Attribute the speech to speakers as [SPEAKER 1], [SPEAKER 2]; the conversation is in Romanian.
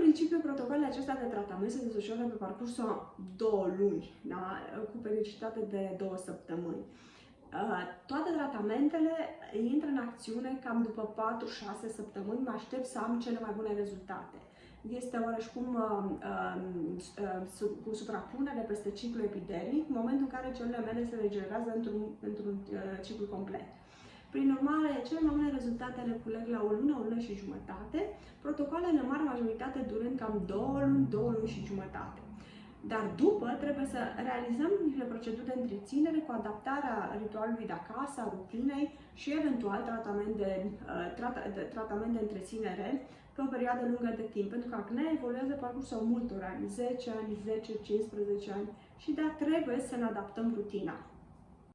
[SPEAKER 1] principiu, protocolele acestea de tratament se desfășoară pe parcursul 2 luni, da? Cu periodicitate de 2 săptămâni. Toate tratamentele intră în acțiune cam după 4-6 săptămâni, mă aștept să am cele mai bune rezultate. Este oareșcum cu suprapunere peste ciclu epidermic, în momentul în care celulele mele se regenerează într-un ciclu complet. Prin urmare, cele mai bune rezultate le culeg la o lună și jumătate, protocoalele în mare majoritate durând cam 2 luni, 2 luni și jumătate. Dar după trebuie să realizăm niște proceduri de întreținere cu adaptarea ritualului de acasă, a rutinei și eventual tratament de întreținere pe o perioadă lungă de timp, pentru că acnea evoluează pe parcursul multor ani, 10 ani, 10, 15 ani și de-aia trebuie să ne adaptăm rutina.